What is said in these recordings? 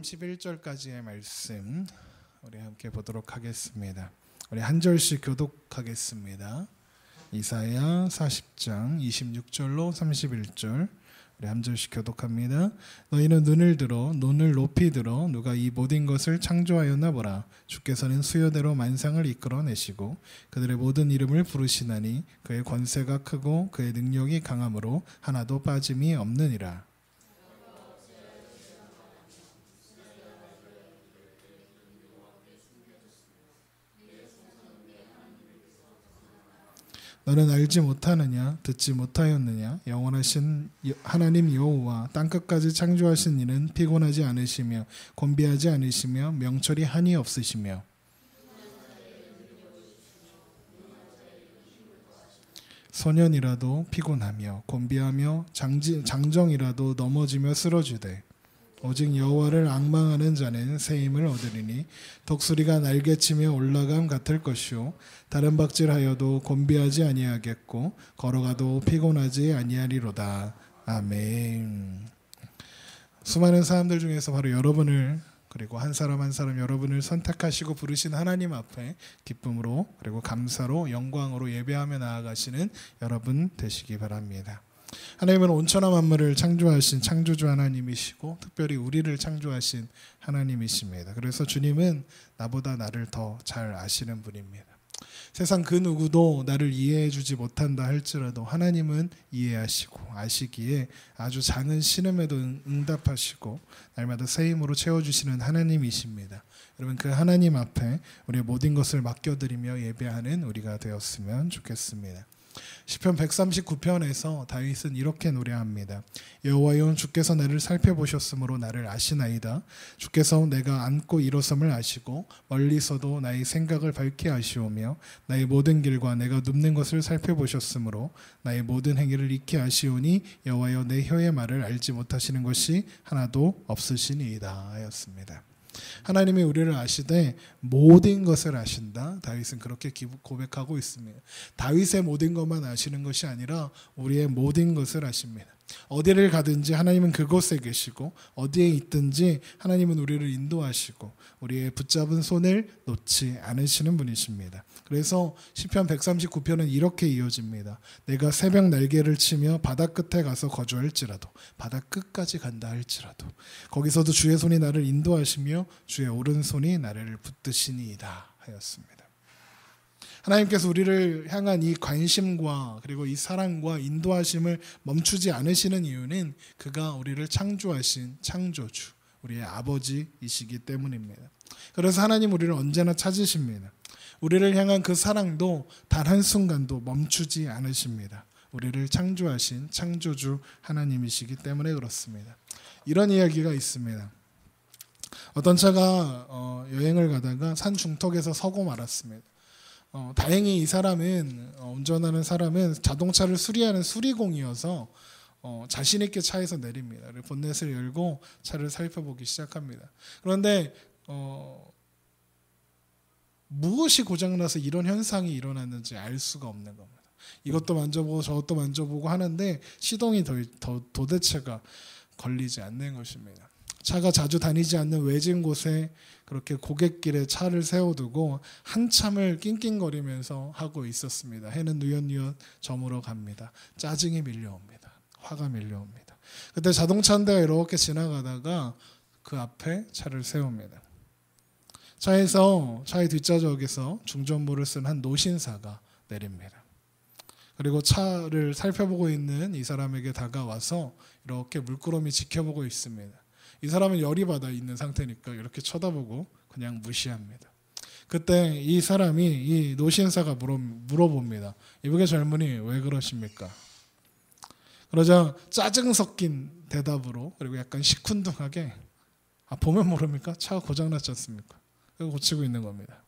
31절까지의 말씀 우리 함께 보도록 하겠습니다. 우리 한 절씩 교독하겠습니다. 이사야 40장 26절로 31절 우리 한 절씩 교독합니다. 너희는 눈을 높이 들어 누가 이 모든 것을 창조하였나 보라. 주께서는 수요대로 만상을 이끌어내시고 그들의 모든 이름을 부르시나니 그의 권세가 크고 그의 능력이 강함으로 하나도 빠짐이 없느니라. 너는 알지 못하느냐 듣지 못하였느냐 영원하신 하나님 여호와 땅끝까지 창조하신 이는 피곤하지 않으시며 곤비하지 않으시며 명철이 한이 없으시며 소년이라도 피곤하며 곤비하며 장정이라도 넘어지며 쓰러지되 오직 여호와를 앙망하는 자는 새 힘을 얻으리니 독수리가 날개치며 올라감 같을 것이요 다른 박질하여도 곤비하지 아니하겠고 걸어가도 피곤하지 아니하리로다. 아멘. 수많은 사람들 중에서 바로 여러분을 그리고 한 사람 한 사람 여러분을 선택하시고 부르신 하나님 앞에 기쁨으로 그리고 감사로 영광으로 예배하며 나아가시는 여러분 되시기 바랍니다. 하나님은 온천하 만물을 창조하신 창조주 하나님이시고 특별히 우리를 창조하신 하나님이십니다. 그래서 주님은 나보다 나를 더 잘 아시는 분입니다. 세상 그 누구도 나를 이해해 주지 못한다 할지라도 하나님은 이해하시고 아시기에 아주 작은 신음에도 응답하시고 날마다 새 힘으로 채워주시는 하나님이십니다. 여러분 그 하나님 앞에 우리의 모든 것을 맡겨드리며 예배하는 우리가 되었으면 좋겠습니다. 시편 139편에서 다윗은 이렇게 노래합니다. 여호와여 주께서 나를 살펴보셨으므로 나를 아시나이다. 주께서 내가 앉고 일어섬을 아시고 멀리서도 나의 생각을 밝게 아시오며 나의 모든 길과 내가 눕는 것을 살펴보셨으므로 나의 모든 행위를 익히 아시오니 여호와여 내 혀의 말을 알지 못하시는 것이 하나도 없으시니이다 하였습니다. 하나님이 우리를 아시되 모든 것을 아신다. 다윗은 그렇게 고백하고 있습니다. 다윗의 모든 것만 아시는 것이 아니라 우리의 모든 것을 아십니다. 어디를 가든지 하나님은 그곳에 계시고 어디에 있든지 하나님은 우리를 인도하시고 우리의 붙잡은 손을 놓지 않으시는 분이십니다. 그래서 시편 139편은 이렇게 이어집니다. 내가 새벽 날개를 치며 바다 끝에 가서 거주할지라도 바다 끝까지 간다 할지라도 거기서도 주의 손이 나를 인도하시며 주의 오른손이 나를 붙드시니이다 하였습니다. 하나님께서 우리를 향한 이 관심과 그리고 이 사랑과 인도하심을 멈추지 않으시는 이유는 그가 우리를 창조하신 창조주, 우리의 아버지이시기 때문입니다. 그래서 하나님 우리를 언제나 찾으십니다. 우리를 향한 그 사랑도 단 한순간도 멈추지 않으십니다. 우리를 창조하신 창조주 하나님이시기 때문에 그렇습니다. 이런 이야기가 있습니다. 어떤 차가 여행을 가다가 산 중턱에서 서고 말았습니다. 다행히 이 사람은 운전하는 사람은 자동차를 수리하는 수리공이어서 자신 있게 차에서 내립니다. 본넷을 열고 차를 살펴보기 시작합니다. 그런데 무엇이 고장나서 이런 현상이 일어났는지 알 수가 없는 겁니다. 이것도 만져보고 저것도 만져보고 하는데 시동이 도대체가 걸리지 않는 것입니다. 차가 자주 다니지 않는 외진 곳에 그렇게 고갯길에 차를 세워두고 한참을 낑낑거리면서 하고 있었습니다. 해는 누엿누엿 저물어 갑니다. 짜증이 밀려옵니다. 화가 밀려옵니다. 그때 자동차 한 대가 이렇게 지나가다가 그 앞에 차를 세웁니다. 차의 뒷좌석에서 중전부를 쓴 한 노신사가 내립니다. 그리고 차를 살펴보고 있는 이 사람에게 다가와서 이렇게 물끄러미 지켜보고 있습니다. 이 사람은 열이 받아 있는 상태니까 이렇게 쳐다보고 그냥 무시합니다. 그때 이 사람이 이 노신사가 물어봅니다. 이분의 젊은이 왜 그러십니까? 그러자 짜증 섞인 대답으로 그리고 약간 시큰둥하게 보면 모릅니까? 차가 고장났지 않습니까? 그거 고치고 있는 겁니다.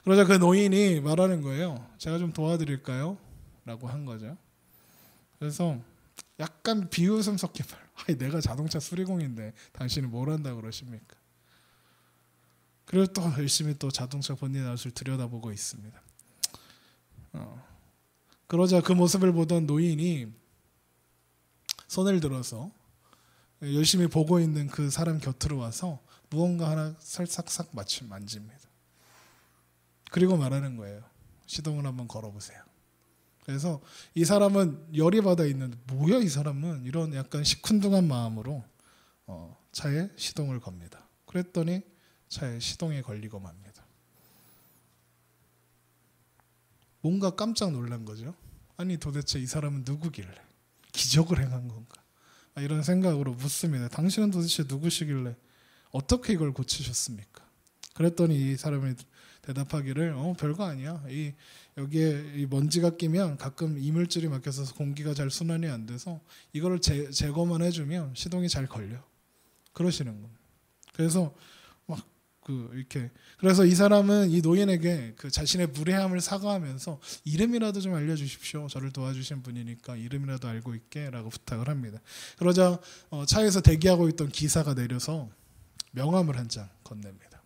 그러자 그 노인이 말하는 거예요. 제가 좀 도와드릴까요? 라고 한 거죠. 그래서 약간 비웃음 섞인 말. 내가 자동차 수리공인데 당신은 뭘 한다고 그러십니까? 그리고 또 열심히 또 자동차 본넷을 들여다보고 있습니다. 그러자 그 모습을 보던 노인이 손을 들어서 열심히 보고 있는 그 사람 곁으로 와서 무언가 하나 살싹싹 만집니다. 그리고 말하는 거예요. 시동을 한번 걸어보세요. 그래서 이 사람은 열이 받아 있는데 뭐야 이 사람은, 이런 약간 시큰둥한 마음으로 차에 시동을 겁니다. 그랬더니 차에 시동이 걸리고 맙니다. 뭔가 깜짝 놀란 거죠. 아니 도대체 이 사람은 누구길래, 기적을 행한 건가, 이런 생각으로 묻습니다. 당신은 도대체 누구시길래 어떻게 이걸 고치셨습니까? 그랬더니 이 사람이 대답하기를 별거 아니야. 여기에 이 먼지가 끼면 가끔 이물질이 막혀서 공기가 잘 순환이 안 돼서 이거를 제거만 해주면 시동이 잘 걸려. 그러시는 겁니다. 그래서 그래서 이 사람은 이 노인에게 그 자신의 무례함을 사과하면서 이름이라도 좀 알려주십시오. 저를 도와주신 분이니까 이름이라도 알고 있게라고 부탁을 합니다. 그러자 차에서 대기하고 있던 기사가 내려서 명함을 한 장 건넵니다.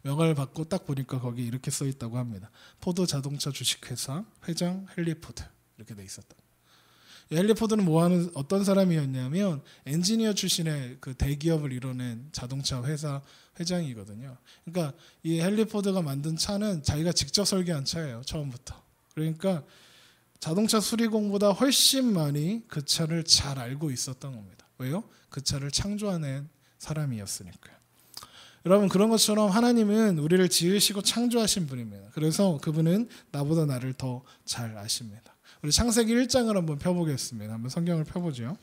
명함을 받고 딱 보니까 거기 이렇게 써 있다고 합니다. 포드 자동차 주식회사 회장 헨리 포드, 이렇게 돼 있었다. 헨리 포드는 어떤 사람이었냐면 엔지니어 출신의 그 대기업을 이뤄낸 자동차 회사 회장이거든요. 그러니까 이 헨리 포드가 만든 차는 자기가 직접 설계한 차예요, 처음부터. 그러니까 자동차 수리공보다 훨씬 많이 그 차를 잘 알고 있었던 겁니다. 왜요? 그 차를 창조해낸 사람이었으니까요. 여러분, 그런 것처럼 하나님은 우리를 지으시고 창조하신 분입니다. 그래서 그분은 나보다 나를 더 잘 아십니다. 우리 창세기 1장을 한번 펴보겠습니다. 한번 성경을 펴보죠.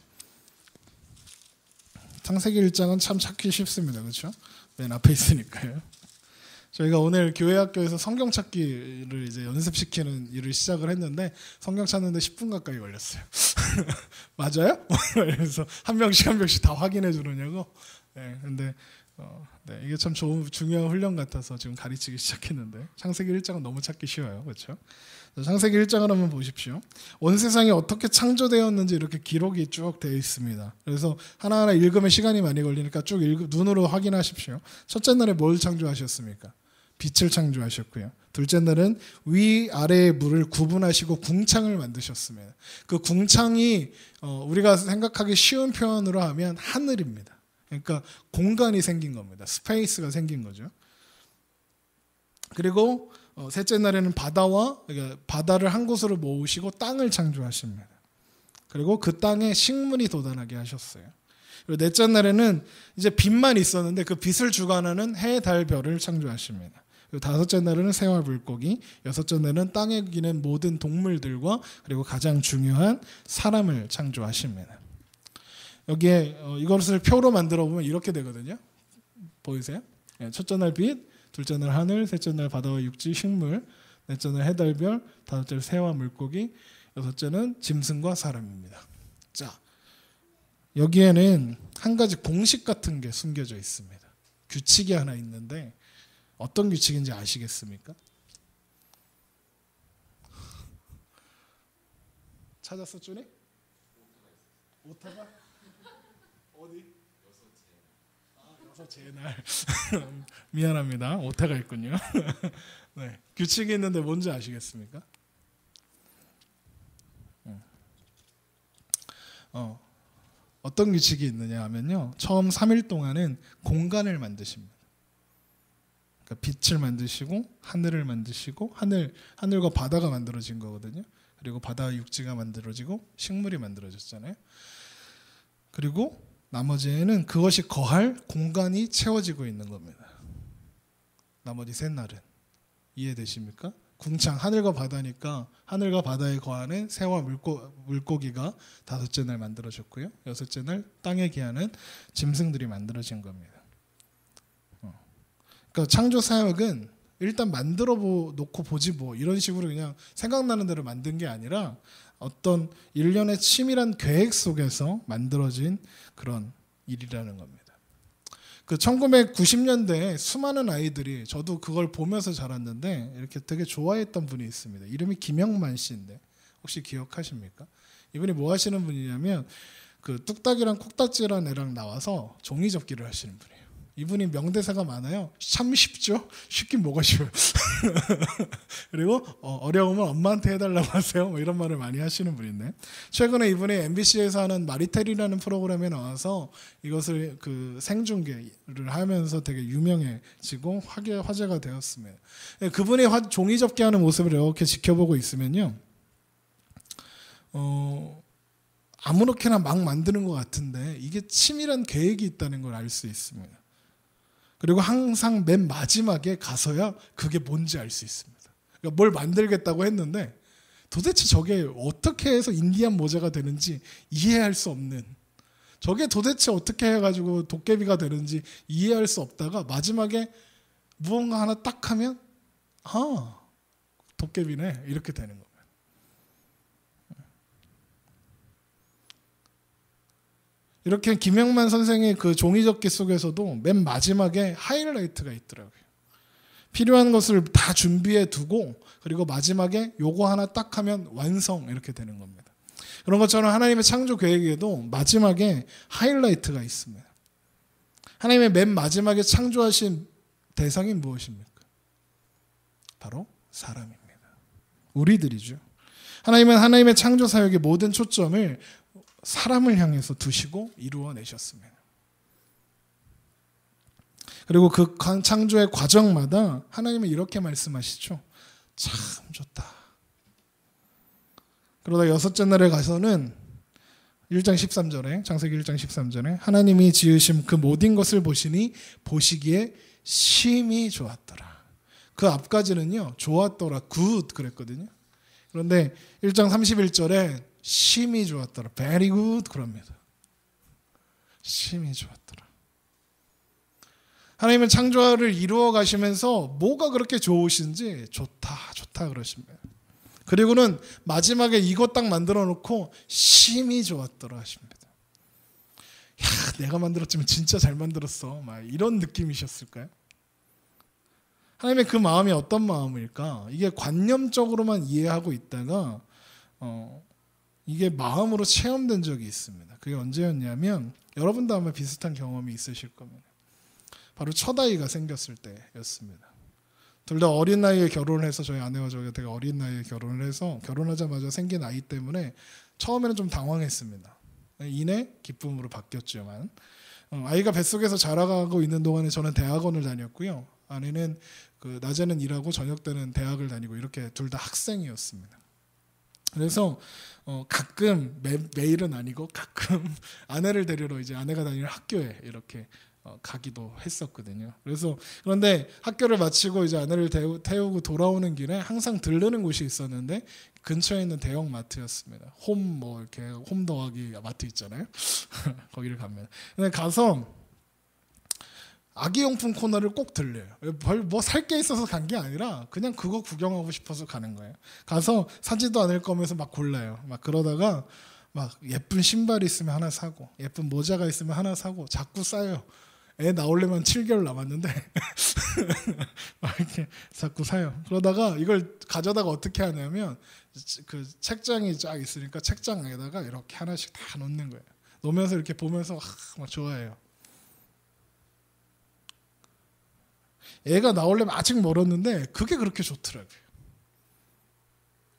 창세기 1장은 참 찾기 쉽습니다. 그렇죠? 맨 앞에 있으니까요. 저희가 오늘 교회 학교에서 성경 찾기를 이제 연습시키는 일을 시작을 했는데 성경 찾는데 10분 가까이 걸렸어요. 맞아요? 그래서 한 명씩 다 확인해 주느냐고. 네, 근데 네, 이게 참 중요한 훈련 같아서 지금 가르치기 시작했는데 창세기 1장은 너무 찾기 쉬워요. 그렇죠? 창세기 1장을 한번 보십시오. 온 세상이 어떻게 창조되었는지 이렇게 기록이 쭉 되어 있습니다. 그래서 하나하나 읽으면 시간이 많이 걸리니까 쭉 눈으로 확인하십시오. 첫째 날에 뭘 창조하셨습니까? 빛을 창조하셨고요. 둘째 날은 위아래의 물을 구분하시고 궁창을 만드셨습니다. 그 궁창이 우리가 생각하기 쉬운 표현으로 하면 하늘입니다. 그러니까 공간이 생긴 겁니다. 스페이스가 생긴 거죠. 그리고 셋째 날에는 그러니까 바다를 한 곳으로 모으시고 땅을 창조하십니다. 그리고 그 땅에 식물이 돋아나게 하셨어요. 그리고 넷째 날에는 이제 빛만 있었는데 그 빛을 주관하는 해, 달, 별을 창조하십니다. 그리고 다섯째 날에는 새와 물고기, 여섯째 날에는 땅에 기는 모든 동물들과 그리고 가장 중요한 사람을 창조하십니다. 여기에 이것을 표로 만들어 보면 이렇게 되거든요. 보이세요? 첫째 날 빛, 둘째 날 하늘, 셋째 날 바다와 육지, 식물, 넷째 날 해, 달, 별, 다섯째 새와 물고기, 여섯째는 짐승과 사람입니다. 자, 여기에는 한 가지 공식 같은 게 숨겨져 있습니다. 규칙이 하나 있는데 어떤 규칙인지 아시겠습니까? 찾았어, 준이? 오타가? 어디? 여섯째 날. 미안합니다. 오타가 있군요. 네, 규칙이 있는데 뭔지 아시겠습니까? 어떤 규칙이 있느냐 하면요, 처음 3일 동안은 공간을 만드십니다. 그러니까 빛을 만드시고 하늘을 만드시고 하늘과 바다가 만들어진 거거든요. 그리고 바다와 육지가 만들어지고 식물이 만들어졌잖아요. 그리고 나머지에는 그것이 거할 공간이 채워지고 있는 겁니다. 나머지 셋 날은 이해되십니까? 궁창, 하늘과 바다니까 하늘과 바다에 거하는 새와 물고기가 다섯째 날 만들어졌고요. 여섯째 날 땅에 기하는 짐승들이 만들어진 겁니다. 그러니까 창조 사역은 일단 만들어 놓고 보지 뭐 이런 식으로 그냥 생각나는 대로 만든 게 아니라 어떤 일련의 치밀한 계획 속에서 만들어진 그런 일이라는 겁니다. 그 1990년대에 수많은 아이들이, 저도 그걸 보면서 자랐는데 이렇게 되게 좋아했던 분이 있습니다. 이름이 김영만 씨인데 혹시 기억하십니까? 이분이 뭐 하시는 분이냐면 그 뚝딱이랑 콕딱지라는 애랑 나와서 종이접기를 하시는 분이에요. 이분이 명대사가 많아요. 참 쉽죠? 쉽긴 뭐가 쉬워요. 그리고 어려우면 엄마한테 해달라고 하세요. 뭐 이런 말을 많이 하시는 분인데 최근에 이분이 MBC에서 하는 마리텔이라는 프로그램에 나와서 이것을 그 생중계를 하면서 되게 유명해지고 화제가 되었습니다. 그분이 종이 접기하는 모습을 이렇게 지켜보고 있으면요, 아무렇게나 막 만드는 것 같은데 이게 치밀한 계획이 있다는 걸 알 수 있습니다. 그리고 항상 맨 마지막에 가서야 그게 뭔지 알 수 있습니다. 그러니까 뭘 만들겠다고 했는데 도대체 저게 어떻게 해서 인디안 모자가 되는지 이해할 수 없는, 저게 도대체 어떻게 해가지고 도깨비가 되는지 이해할 수 없다가 마지막에 무언가 하나 딱 하면 아, 도깨비네, 이렇게 되는 겁니다. 이렇게 김영만 선생의 그 종이접기 속에서도 맨 마지막에 하이라이트가 있더라고요. 필요한 것을 다 준비해 두고 그리고 마지막에 요거 하나 딱 하면 완성, 이렇게 되는 겁니다. 그런 것처럼 하나님의 창조 계획에도 마지막에 하이라이트가 있습니다. 하나님의 맨 마지막에 창조하신 대상이 무엇입니까? 바로 사람입니다. 우리들이죠. 하나님은 하나님의 창조 사역의 모든 초점을 사람을 향해서 두시고 이루어내셨습니다. 그리고 그 창조의 과정마다 하나님은 이렇게 말씀하시죠. 참 좋다. 그러다 여섯째 날에 가서는 1장 13절에, 창세기 1장 13절에 하나님이 지으신 그 모든 것을 보시니 보시기에 심히 좋았더라. 그 앞까지는요, 좋았더라, 굿 그랬거든요. 그런데 1장 31절에 심히 좋았더라, very good 그럽니다. 심히 좋았더라. 하나님은 창조를 이루어 가시면서 뭐가 그렇게 좋으신지 좋다 그러십니다. 그리고는 마지막에 이것 딱 만들어 놓고 심히 좋았더라 하십니다. 야, 내가 만들었지만 진짜 잘 만들었어, 막 이런 느낌이셨을까요? 하나님의 그 마음이 어떤 마음일까? 이게 관념적으로만 이해하고 있다가 이게 마음으로 체험된 적이 있습니다. 그게 언제였냐면, 여러분도 아마 비슷한 경험이 있으실 겁니다. 바로 첫 아이가 생겼을 때였습니다. 둘 다 어린 나이에 결혼을 해서, 저희 아내와 저희가 되게 어린 나이에 결혼을 해서 결혼하자마자 생긴 아이 때문에 처음에는 좀 당황했습니다. 이내 기쁨으로 바뀌었지만, 아이가 뱃속에서 자라가고 있는 동안에 저는 대학원을 다녔고요. 아내는 그 낮에는 일하고 저녁 때는 대학을 다니고, 이렇게 둘 다 학생이었습니다. 그래서 가끔 매일은 아니고 가끔 아내를 데리러 이제 아내가 다니는 학교에 이렇게 가기도 했었거든요. 그런데 학교를 마치고 이제 아내를 태우고 돌아오는 길에 항상 들르는 곳이 있었는데 근처에 있는 대형 마트였습니다. 이렇게 홈 더하기 마트 있잖아요. 거기를 가면. 근데 가서 아기용품 코너를 꼭 들려요. 뭐 살 게 있어서 간 게 아니라 그냥 그거 구경하고 싶어서 가는 거예요. 가서 사지도 않을 거면서 막 골라요. 막 그러다가 막 예쁜 신발이 있으면 하나 사고, 예쁜 모자가 있으면 하나 사고, 자꾸 싸요. 애 나오려면 7개월 남았는데 막 이렇게 자꾸 사요. 그러다가 이걸 가져다가 어떻게 하냐면, 그 책장이 쫙 있으니까 책장에다가 이렇게 하나씩 다 놓는 거예요. 놓으면서 이렇게 보면서 막 좋아해요. 애가 나오려면 아직 멀었는데 그게 그렇게 좋더라고요.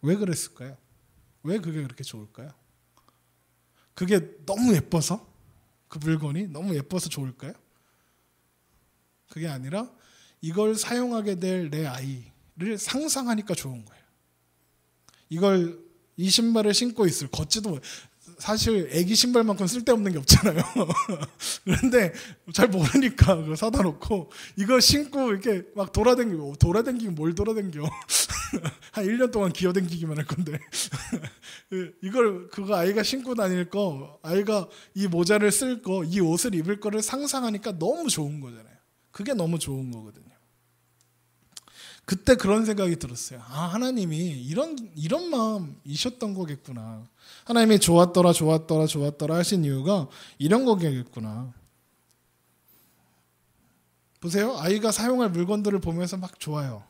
왜 그랬을까요? 왜 그게 그렇게 좋을까요? 그게 너무 예뻐서? 그 물건이 너무 예뻐서 좋을까요? 그게 아니라 이걸 사용하게 될 내 아이를 상상하니까 좋은 거예요. 이 신발을 신고 있을, 걷지도, 사실 애기 신발만큼 쓸데없는 게 없잖아요. 그런데 잘 모르니까 그거 사다 놓고 이거 신고 이렇게 막 돌아다니면 뭘 돌아다녀. 한 1년 동안 기어다니기만 할 건데 그거 아이가 신고 다닐 거, 아이가 이 모자를 쓸 거, 이 옷을 입을 거를 상상하니까 너무 좋은 거잖아요. 그게 너무 좋은 거거든요. 그때 그런 생각이 들었어요. 아, 하나님이 이런 마음이셨던 거겠구나. 하나님이 좋았더라 하신 이유가 이런 거겠구나. 보세요. 아이가 사용할 물건들을 보면서 막 좋아요.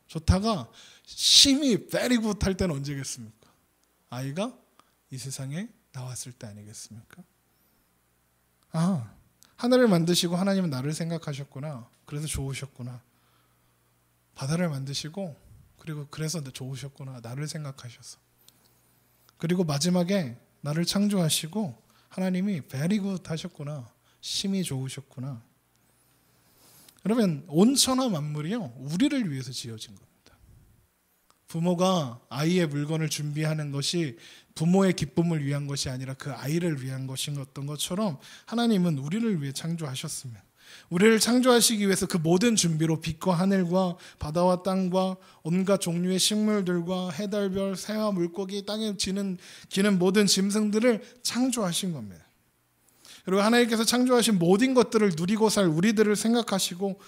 좋다가 심히 very good 할 때는 언제겠습니까? 아이가 이 세상에 나왔을 때 아니겠습니까? 하늘을 만드시고 하나님은 나를 생각하셨구나. 그래서 좋으셨구나. 바다를 만드시고 그리고 그래서 좋으셨구나. 나를 생각하셔서. 그리고 마지막에 나를 창조하시고 하나님이 very good 하셨구나. 심히 좋으셨구나. 그러면 온 천하 만물이요, 우리를 위해서 지어진 겁니다. 부모가 아이의 물건을 준비하는 것이 부모의 기쁨을 위한 것이 아니라 그 아이를 위한 것이었던 것처럼 하나님은 우리를 위해 창조하셨습니다. 우리를 창조하시기 위해서 그 모든 준비로 빛과 하늘과 바다와 땅과 온갖 종류의 식물들과 해달별, 새와 물고기, 땅에 기는 모든 짐승들을 창조하신 겁니다. 그리고 하나님께서 창조하신 모든 것들을 누리고 살 우리들을 생각하시고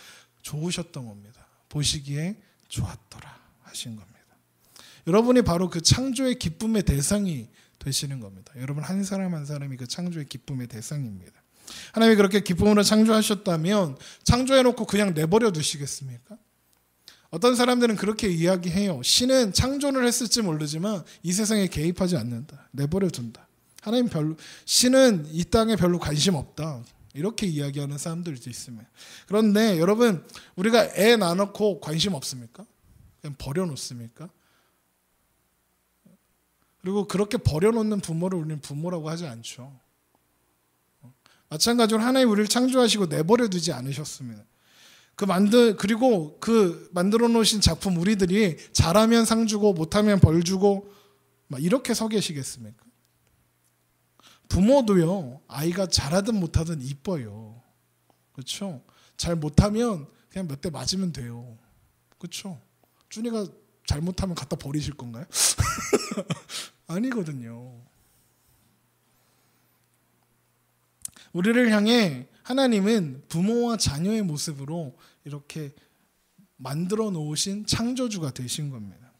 좋으셨던 겁니다. 보시기에 좋았더라 하신 겁니다. 여러분이 바로 그 창조의 기쁨의 대상이 되시는 겁니다. 여러분 한 사람 한 사람이 그 창조의 기쁨의 대상입니다. 하나님이 그렇게 기쁨으로 창조하셨다면 창조해놓고 그냥 내버려 두시겠습니까? 어떤 사람들은 그렇게 이야기해요. 신은 창조를 했을지 모르지만 이 세상에 개입하지 않는다. 내버려 둔다. 신은 이 땅에 별로 관심 없다. 이렇게 이야기하는 사람들도 있습니다. 그런데 여러분, 우리가 애 낳아놓고 관심 없습니까? 그냥 버려놓습니까? 그리고 그렇게 버려놓는 부모를 우리는 부모라고 하지 않죠. 마찬가지로 하나님 우리를 창조하시고 내버려 두지 않으셨습니다. 그리고 그 만들어 놓으신 작품 우리들이 잘하면 상 주고 못하면 벌 주고 막 이렇게 서 계시겠습니까? 부모도요, 아이가 잘하든 못하든 이뻐요. 그렇죠? 잘 못하면 그냥 몇 대 맞으면 돼요. 그렇죠? 준이가 잘못하면 갖다 버리실 건가요? 아니거든요. 우리를 향해 하나님은 부모와 자녀의 모습으로 이렇게 만들어 놓으신 창조주가 되신 겁니다.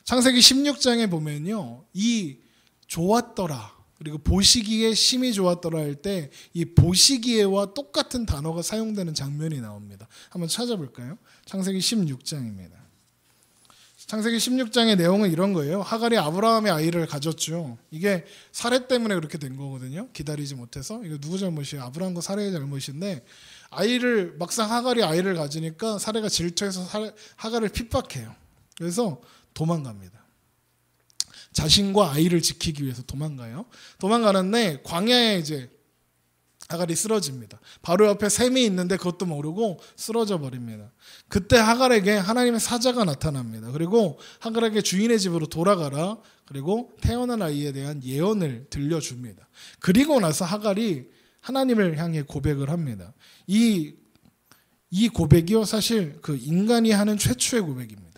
창세기 16장에 보면요, 이 좋았더라 그리고 보시기에 심히 좋았더라 할 때 이 보시기에와 똑같은 단어가 사용되는 장면이 나옵니다. 한번 찾아볼까요? 창세기 16장입니다. 창세기 16장의 내용은 이런 거예요. 하갈이 아브라함의 아이를 가졌죠. 이게 사례 때문에 그렇게 된 거거든요. 기다리지 못해서. 이거 누구 잘못이에요? 아브라함과 사례의 잘못인데, 막상 하갈이 아이를 가지니까 사례가 질투해서 하갈을 핍박해요. 그래서 도망갑니다. 자신과 아이를 지키기 위해서 도망가요. 도망가는데 광야에 이제 하갈이 쓰러집니다. 바로 옆에 샘이 있는데 그것도 모르고 쓰러져 버립니다. 그때 하갈에게 하나님의 사자가 나타납니다. 그리고 하갈에게 주인의 집으로 돌아가라. 그리고 태어난 아이에 대한 예언을 들려줍니다. 그리고 나서 하갈이 하나님을 향해 고백을 합니다. 이 고백이요, 사실 그 인간이 하는 최초의 고백입니다.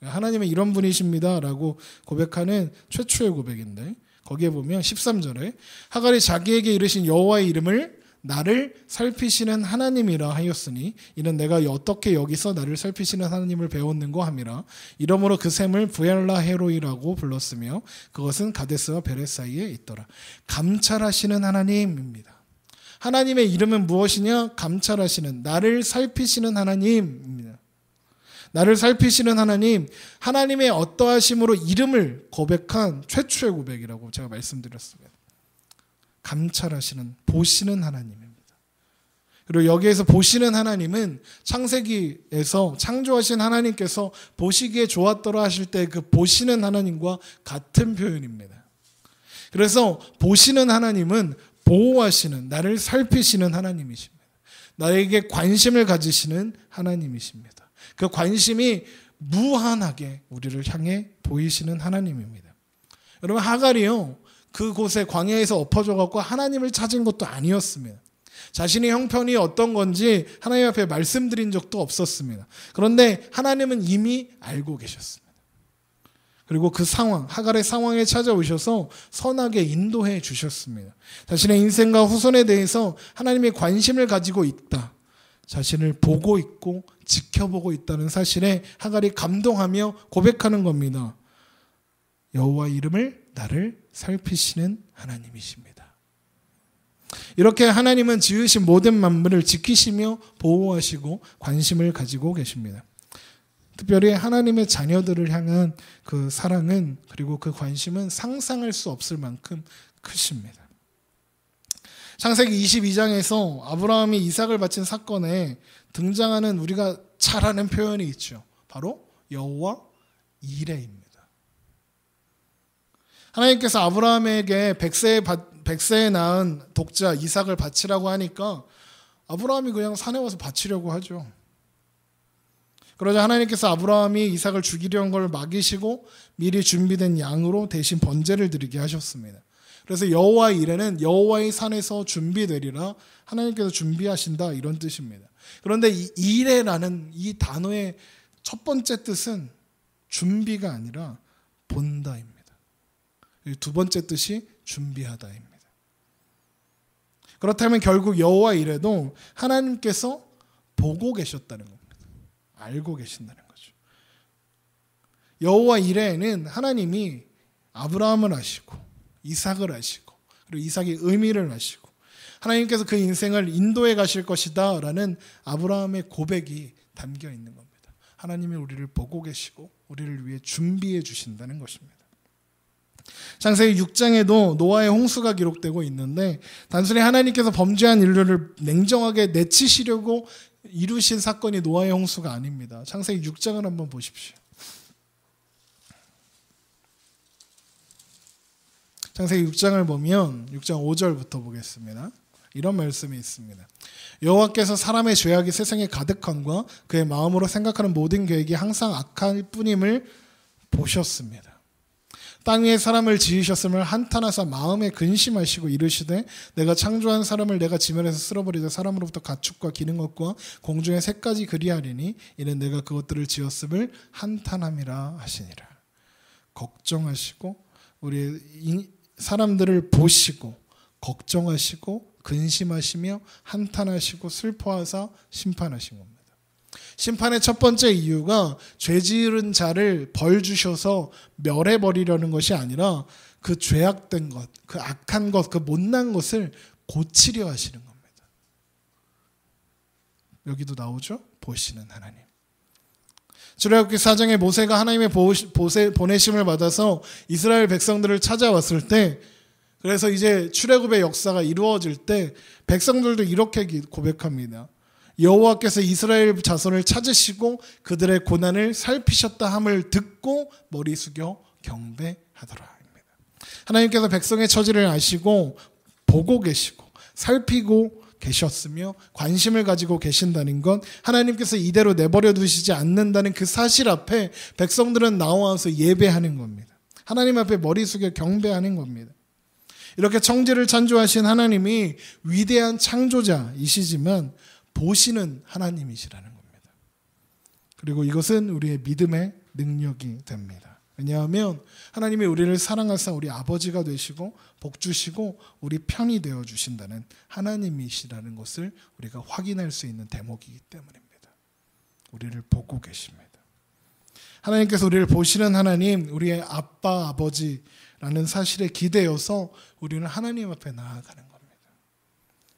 하나님은 이런 분이십니다 라고 고백하는 최초의 고백인데, 거기에 보면 13절에 하갈이 자기에게 이르신 여호와의 이름을 나를 살피시는 하나님이라 하였으니 이는 내가 어떻게 여기서 나를 살피시는 하나님을 배웠는고 함이라. 이러므로 그 샘을 부엘라 헤로이라고 불렀으며 그것은 가데스와 베렛 사이에 있더라. 감찰하시는 하나님입니다. 하나님의 이름은 무엇이냐? 감찰하시는, 나를 살피시는 하나님입니다. 나를 살피시는 하나님, 하나님의 어떠하심으로 이름을 고백한 최초의 고백이라고 제가 말씀드렸습니다. 감찰하시는, 보시는 하나님입니다. 그리고 여기에서 보시는 하나님은 창세기에서 창조하신 하나님께서 보시기에 좋았더라 하실 때 그 보시는 하나님과 같은 표현입니다. 그래서 보시는 하나님은 보호하시는, 나를 살피시는 하나님이십니다. 나에게 관심을 가지시는 하나님이십니다. 그 관심이 무한하게 우리를 향해 보이시는 하나님입니다. 여러분, 하갈이요, 그곳에 광야에서 엎어져 갖고 하나님을 찾은 것도 아니었습니다. 자신의 형편이 어떤 건지 하나님 앞에 말씀드린 적도 없었습니다. 그런데 하나님은 이미 알고 계셨습니다. 그리고 그 상황, 하갈의 상황에 찾아오셔서 선하게 인도해 주셨습니다. 자신의 인생과 후손에 대해서 하나님의 관심을 가지고 있다, 자신을 보고 있고 지켜보고 있다는 사실에 하갈이 감동하며 고백하는 겁니다. 여호와 이름을 나를 살피시는 하나님이십니다. 이렇게 하나님은 지으신 모든 만물을 지키시며 보호하시고 관심을 가지고 계십니다. 특별히 하나님의 자녀들을 향한 그 사랑은, 그리고 그 관심은 상상할 수 없을 만큼 크십니다. 창세기 22장에서 아브라함이 이삭을 바친 사건에 등장하는 우리가 잘 아는 표현이 있죠. 바로 여호와 이레입니다. 하나님께서 아브라함에게 100세에 낳은 독자 이삭을 바치라고 하니까 아브라함이 그냥 산에 와서 바치려고 하죠. 그러자 하나님께서 아브라함이 이삭을 죽이려는 걸 막이시고 미리 준비된 양으로 대신 번제를 드리게 하셨습니다. 그래서 여호와 이레는 여호와의 산에서 준비되리라, 하나님께서 준비하신다, 이런 뜻입니다. 그런데 이 이레라는 이 단어의 첫 번째 뜻은 준비가 아니라 본다입니다. 두 번째 뜻이 준비하다입니다. 그렇다면 결국 여호와 이레도 하나님께서 보고 계셨다는 겁니다. 알고 계신다는 거죠. 여호와 이레는 하나님이 아브라함을 아시고 이삭을 아시고 그리고 이삭의 의미를 아시고 하나님께서 그 인생을 인도해 가실 것이다 라는 아브라함의 고백이 담겨 있는 겁니다. 하나님이 우리를 보고 계시고 우리를 위해 준비해 주신다는 것입니다. 창세기 6장에도 노아의 홍수가 기록되고 있는데 단순히 하나님께서 범죄한 인류를 냉정하게 내치시려고 이루신 사건이 노아의 홍수가 아닙니다. 창세기 6장을 한번 보십시오. 창세기 6장을 보면 6장 5절부터 보겠습니다. 이런 말씀이 있습니다. 여호와께서 사람의 죄악이 세상에 가득함과 그의 마음으로 생각하는 모든 계획이 항상 악할 뿐임을 보셨습니다. 땅 위에 사람을 지으셨음을 한탄하사 마음에 근심하시고 이르시되 내가 창조한 사람을 내가 지면에서 쓸어버리되 사람으로부터 가축과 기는 것과 공중의 새까지 그리하리니 이는 내가 그것들을 지었음을 한탄함이라 하시니라. 걱정하시고 우리 사람들을 보시고 걱정하시고 근심하시며 한탄하시고 슬퍼하사 심판하신 겁니다. 심판의 첫 번째 이유가 죄 지은 자를 벌 주셔서 멸해버리려는 것이 아니라 그 죄악된 것, 그 악한 것, 그 못난 것을 고치려 하시는 겁니다. 여기도 나오죠? 보시는 하나님. 출애굽기 4장에 모세가 하나님의 보내심을 받아서 이스라엘 백성들을 찾아왔을 때, 그래서 이제 출애굽의 역사가 이루어질 때 백성들도 이렇게 고백합니다. 여호와께서 이스라엘 자손을 찾으시고 그들의 고난을 살피셨다 함을 듣고 머리 숙여 경배하더라. 하나님께서 백성의 처지를 아시고 보고 계시고 살피고 계셨으며 관심을 가지고 계신다는 건 하나님께서 이대로 내버려 두시지 않는다는 그 사실 앞에 백성들은 나와서 예배하는 겁니다. 하나님 앞에 머리 숙여 경배하는 겁니다. 이렇게 청지를 창조하신 하나님이 위대한 창조자이시지만 보시는 하나님이시라는 겁니다. 그리고 이것은 우리의 믿음의 능력이 됩니다. 왜냐하면 하나님이 우리를 사랑하사 우리 아버지가 되시고 복 주시고 우리 편이 되어 주신다는 하나님이시라는 것을 우리가 확인할 수 있는 대목이기 때문입니다. 우리를 보고 계십니다. 하나님께서 우리를 보시는 하나님, 우리의 아빠, 아버지라는 사실에 기대어서 우리는 하나님 앞에 나아가는 겁니다.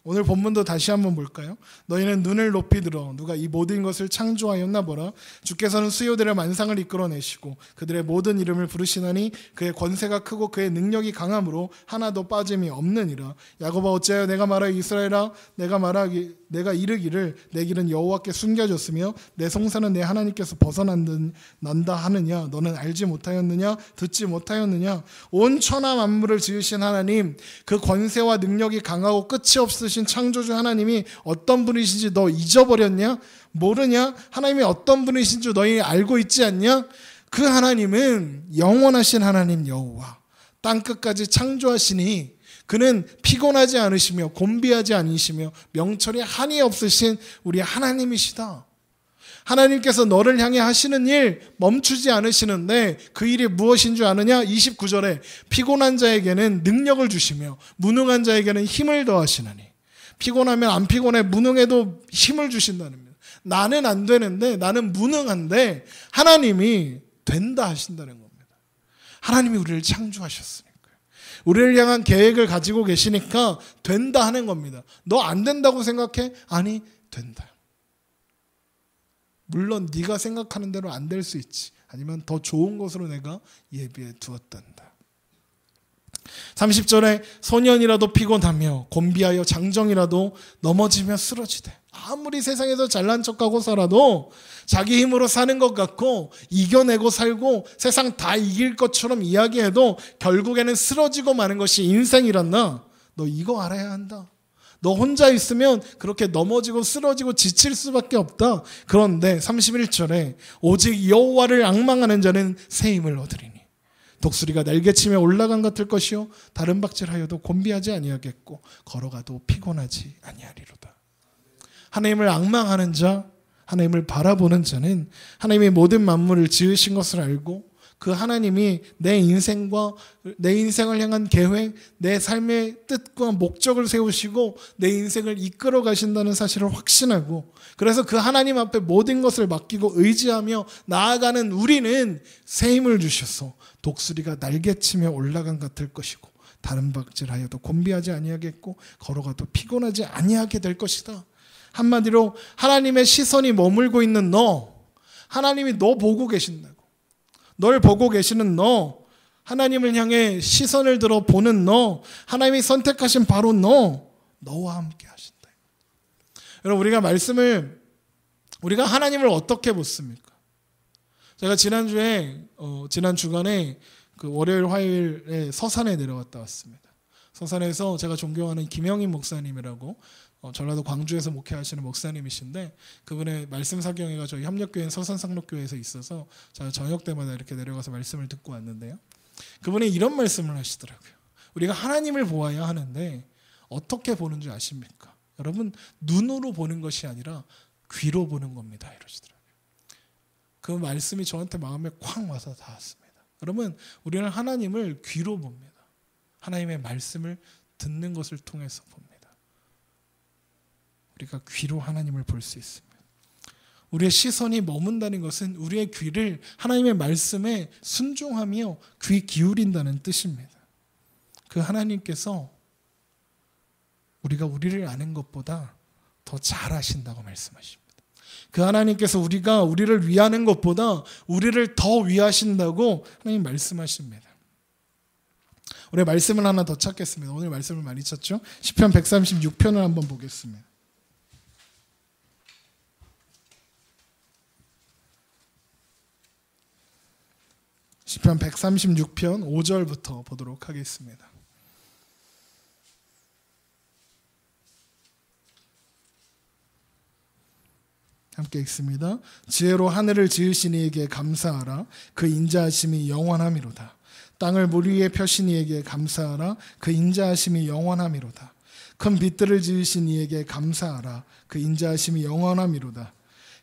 오늘 본문도 다시 한번 볼까요? 너희는 눈을 높이 들어 누가 이 모든 것을 창조하였나 보라. 주께서는 수요들의 만상을 이끌어내시고 그들의 모든 이름을 부르시나니 그의 권세가 크고 그의 능력이 강함으로 하나도 빠짐이 없느니라. 야곱아 어찌하여 내가 말하여 이스라엘아 내가 이르기를 내 길은 여호와께 숨겨졌으며 내 송사는 내 하나님께서 벗어난다 하느냐. 너는 알지 못하였느냐 듣지 못하였느냐. 온 천하 만물을 지으신 하나님, 그 권세와 능력이 강하고 끝이 없으신 창조주 하나님이 어떤 분이신지 너 잊어버렸냐? 모르냐? 하나님이 어떤 분이신지 너희 알고 있지 않냐? 그 하나님은 영원하신 하나님 여호와, 땅끝까지 창조하시니 그는 피곤하지 않으시며 곤비하지 않으시며 명철이 한이 없으신 우리 하나님이시다. 하나님께서 너를 향해 하시는 일 멈추지 않으시는데 그 일이 무엇인 줄 아느냐? 29절에 피곤한 자에게는 능력을 주시며 무능한 자에게는 힘을 더하시나니. 피곤하면 안 피곤해, 무능해도 힘을 주신다는 겁니다. 나는 안 되는데, 나는 무능한데 하나님이 된다 하신다는 겁니다. 하나님이 우리를 창조하셨으니까요. 우리를 향한 계획을 가지고 계시니까 된다 하는 겁니다. 너 안 된다고 생각해? 아니, 된다. 물론 네가 생각하는 대로 안 될 수 있지. 아니면 더 좋은 것으로 내가 예비해 두었단다. 30절에 소년이라도 피곤하며 곤비하여 장정이라도 넘어지며 쓰러지되 아무리 세상에서 잘난 척하고 살아도 자기 힘으로 사는 것 같고 이겨내고 살고 세상 다 이길 것처럼 이야기해도 결국에는 쓰러지고 마는 것이 인생이란다. 너 이거 알아야 한다. 너 혼자 있으면 그렇게 넘어지고 쓰러지고 지칠 수밖에 없다. 그런데 31절에 오직 여호와를 앙망하는 자는 새 힘을 얻으리니 독수리가 날개치며 올라간 같을 것이요 다른 박질하여도 곤비하지 아니하겠고 걸어가도 피곤하지 아니하리로다. 하나님을 앙망하는 자, 하나님을 바라보는 자는 하나님이 모든 만물을 지으신 것을 알고 그 하나님이 내 인생을 향한 계획, 내 삶의 뜻과 목적을 세우시고 내 인생을 이끌어 가신다는 사실을 확신하고 그래서 그 하나님 앞에 모든 것을 맡기고 의지하며 나아가는 우리는 새 힘을 주셔서 독수리가 날개치며 올라간 같을 것이고 다른 박질하여도 곤비하지 아니하겠고 걸어가도 피곤하지 아니하게 될 것이다. 한마디로 하나님의 시선이 머물고 있는 너, 하나님이 너 보고 계신다고. 널 보고 계시는 너, 하나님을 향해 시선을 들어 보는 너, 하나님이 선택하신 바로 너, 너와 함께 하신다. 여러분 우리가 하나님을 어떻게 보습니까? 제가 지난 주간에 그 월요일 화요일에 서산에 내려갔다 왔습니다. 서산에서 제가 존경하는 김영인 목사님이라고 전라도 광주에서 목회하시는 목사님이신데 그분의 말씀 사경회가 저희 협력교회인 서산상록교회에서 있어서 제가 저녁 때마다 이렇게 내려가서 말씀을 듣고 왔는데요. 그분이 이런 말씀을 하시더라고요. 우리가 하나님을 보아야 하는데 어떻게 보는 줄 아십니까? 여러분 눈으로 보는 것이 아니라 귀로 보는 겁니다. 이러시더라고요. 그 말씀이 저한테 마음에 콱 와서 닿았습니다. 여러분 우리는 하나님을 귀로 봅니다. 하나님의 말씀을 듣는 것을 통해서 봅니다. 우리가 귀로 하나님을 볼 수 있습니다. 우리의 시선이 머문다는 것은 우리의 귀를 하나님의 말씀에 순종하며 귀 기울인다는 뜻입니다. 그 하나님께서 우리가 우리를 아는 것보다 더 잘 아신다고 말씀하십니다. 그 하나님께서 우리를 위하는 것보다 우리를 더 위하신다고 하나님 말씀하십니다. 오늘 말씀을 하나 더 찾겠습니다. 오늘 말씀을 많이 찾죠? 시편 136편을 한번 보겠습니다. 시편 136편 5절부터 보도록 하겠습니다. 함께 읽습니다. 지혜로 하늘을 지으신 이에게 감사하라. 그 인자하심이 영원함이로다. 땅을 물 위에 펴신 이에게 감사하라. 그 인자하심이 영원함이로다. 큰 빛들을 지으신 이에게 감사하라. 그 인자하심이 영원함이로다.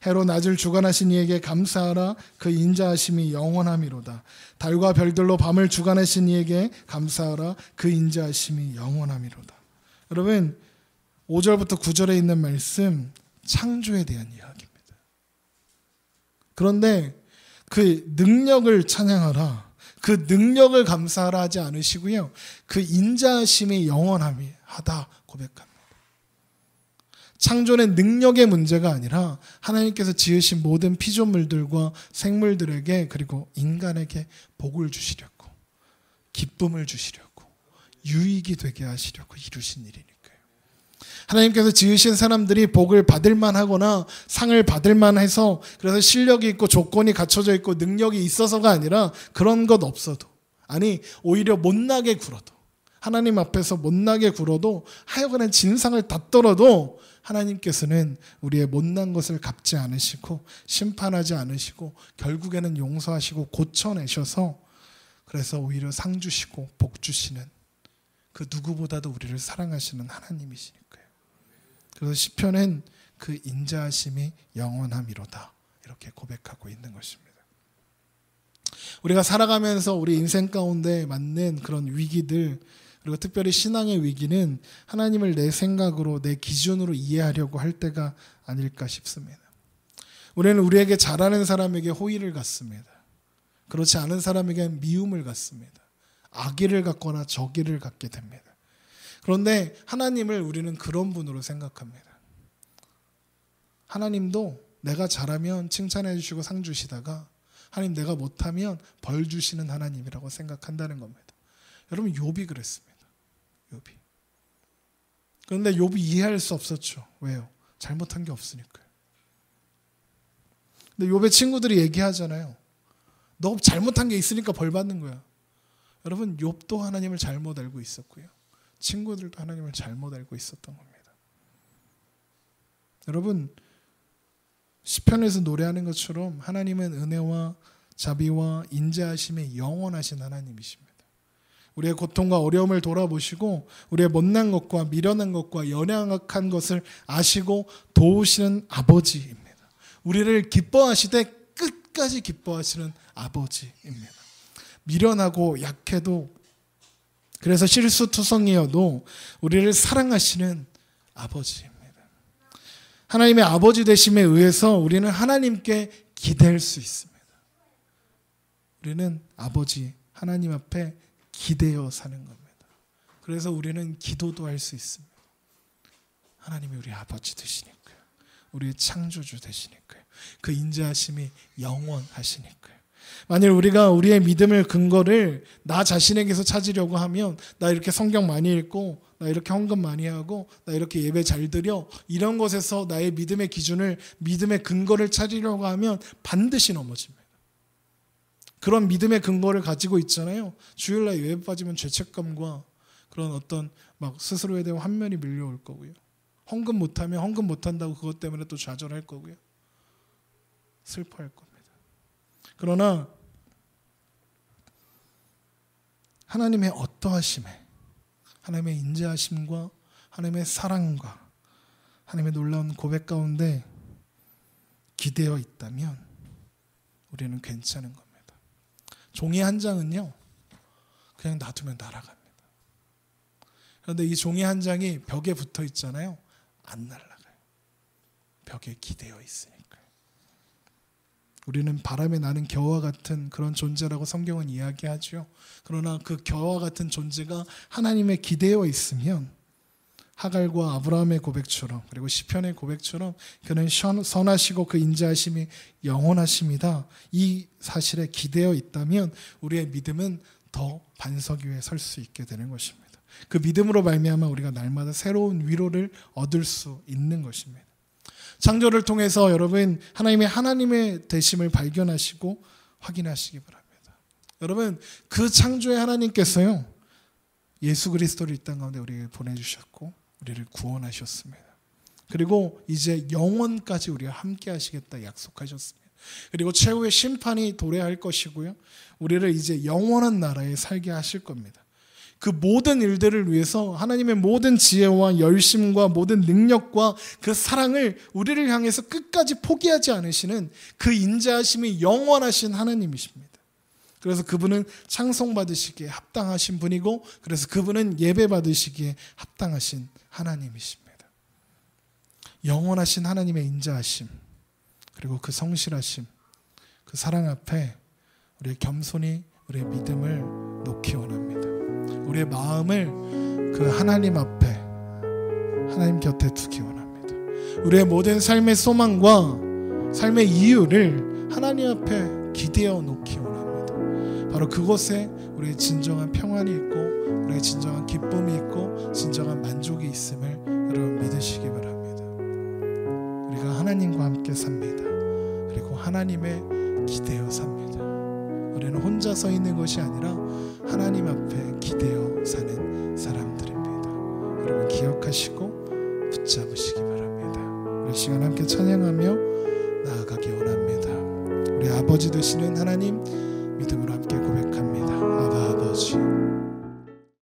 해로 낮을 주관하신 이에게 감사하라. 그 인자하심이 영원함이로다. 달과 별들로 밤을 주관하신 이에게 감사하라. 그 인자하심이 영원함이로다. 여러분 5절부터 9절에 있는 말씀 창조에 대한 이야기입니다. 그런데 그 능력을 찬양하라. 그 능력을 감사하라 하지 않으시고요. 그 인자하심이 영원하다 고백합니다. 창조는 능력의 문제가 아니라 하나님께서 지으신 모든 피조물들과 생물들에게 그리고 인간에게 복을 주시려고 기쁨을 주시려고 유익이 되게 하시려고 이루신 일이니까요. 하나님께서 지으신 사람들이 복을 받을 만하거나 상을 받을 만해서 그래서 실력이 있고 조건이 갖춰져 있고 능력이 있어서가 아니라 그런 것 없어도 아니 오히려 못나게 굴어도 하나님 앞에서 못나게 굴어도 하여간에 진상을 다 떨어도 하나님께서는 우리의 못난 것을 갚지 않으시고 심판하지 않으시고 결국에는 용서하시고 고쳐내셔서 그래서 오히려 상 주시고 복 주시는 그 누구보다도 우리를 사랑하시는 하나님이시니까요. 그래서 시편은 그 인자하심이 영원함이로다 이렇게 고백하고 있는 것입니다. 우리가 살아가면서 우리 인생 가운데 맞는 그런 위기들 그리고 특별히 신앙의 위기는 하나님을 내 생각으로 내 기준으로 이해하려고 할 때가 아닐까 싶습니다. 우리는 우리에게 잘하는 사람에게 호의를 갖습니다. 그렇지 않은 사람에게 미움을 갖습니다. 악의를 갖거나 적의를 갖게 됩니다. 그런데 하나님을 우리는 그런 분으로 생각합니다. 하나님도 내가 잘하면 칭찬해 주시고 상 주시다가 하나님 내가 못하면 벌 주시는 하나님이라고 생각한다는 겁니다. 여러분 욥이 그랬습니다. 욥이. 그런데 욥이 이해할 수 없었죠. 왜요? 잘못한 게 없으니까요. 근데 욥의 친구들이 얘기하잖아요. 너 잘못한 게 있으니까 벌 받는 거야. 여러분, 욥도 하나님을 잘못 알고 있었고요. 친구들도 하나님을 잘못 알고 있었던 겁니다. 여러분, 시편에서 노래하는 것처럼 하나님은 은혜와 자비와 인자하심이 영원하신 하나님이십니다. 우리의 고통과 어려움을 돌아보시고 우리의 못난 것과 미련한 것과 연약한 것을 아시고 도우시는 아버지입니다. 우리를 기뻐하시되 끝까지 기뻐하시는 아버지입니다. 미련하고 약해도, 그래서 실수투성이어도 우리를 사랑하시는 아버지입니다. 하나님의 아버지 되심에 의해서 우리는 하나님께 기댈 수 있습니다. 우리는 아버지 하나님 앞에 기대어 사는 겁니다. 그래서 우리는 기도도 할 수 있습니다. 하나님이 우리 아버지 되시니까요. 우리의 창조주 되시니까요. 그 인자하심이 영원하시니까요. 만일 우리가 우리의 믿음의 근거를 나 자신에게서 찾으려고 하면, 나 이렇게 성경 많이 읽고, 나 이렇게 헌금 많이 하고, 나 이렇게 예배 잘 드려, 이런 것에서 나의 믿음의 기준을, 믿음의 근거를 찾으려고 하면 반드시 넘어집니다. 그런 믿음의 근거를 가지고 있잖아요. 주일날 예배 빠지면 죄책감과 그런 어떤 막 스스로에 대한 환멸이 밀려올 거고요. 헌금 못하면 헌금 못한다고 그것 때문에 또 좌절할 거고요. 슬퍼할 겁니다. 그러나 하나님의 어떠하심에, 하나님의 인자하심과 하나님의 사랑과 하나님의 놀라운 고백 가운데 기대어 있다면 우리는 괜찮은 겁니다. 종이 한 장은요, 그냥 놔두면 날아갑니다. 그런데 이 종이 한 장이 벽에 붙어 있잖아요. 안 날아가요. 벽에 기대어 있으니까요. 우리는 바람에 나는 겨와 같은 그런 존재라고 성경은 이야기하죠. 그러나 그 겨와 같은 존재가 하나님에 기대어 있으면, 하갈과 아브라함의 고백처럼, 그리고 시편의 고백처럼 그는 선하시고 그 인자하심이 영원하십니다. 이 사실에 기대어 있다면 우리의 믿음은 더 반석 위에 설 수 있게 되는 것입니다. 그 믿음으로 말미암아 우리가 날마다 새로운 위로를 얻을 수 있는 것입니다. 창조를 통해서 여러분, 하나님의 되심을 발견하시고 확인하시기 바랍니다. 여러분, 그 창조의 하나님께서요, 예수 그리스도를 이 땅 가운데 우리에게 보내주셨고 우리를 구원하셨습니다. 그리고 이제 영원까지 우리와 함께 하시겠다 약속하셨습니다. 그리고 최후의 심판이 도래할 것이고요, 우리를 이제 영원한 나라에 살게 하실 겁니다. 그 모든 일들을 위해서 하나님의 모든 지혜와 열심과 모든 능력과 그 사랑을 우리를 향해서 끝까지 포기하지 않으시는 그 인자하심이 영원하신 하나님이십니다. 그래서 그분은 찬송받으시기에 합당하신 분이고, 그래서 그분은 예배받으시기에 합당하신 하나님이십니다. 영원하신 하나님의 인자하심, 그리고 그 성실하심, 그 사랑 앞에 우리의 겸손히 우리의 믿음을 놓기 원합니다. 우리의 마음을 그 하나님 앞에, 하나님 곁에 두기 원합니다. 우리의 모든 삶의 소망과 삶의 이유를 하나님 앞에 기대어 놓기 원합니다. 바로 그곳에 우리의 진정한 평안이 있고, 우리의 진정한 기쁨이 있고, 진정한 만족이 있음을 여러분 믿으시기 바랍니다. 우리가 하나님과 함께 삽니다. 그리고 하나님의 기대어 삽니다. 우리는 혼자 서 있는 것이 아니라 하나님 앞에 기대어 사는 사람들입니다. 여러분 기억하시고 붙잡으시기 바랍니다. 우리 시간 함께 찬양하며 나아가기 원합니다. 우리 아버지 되시는 하나님, 믿음으로 함께 고백합니다.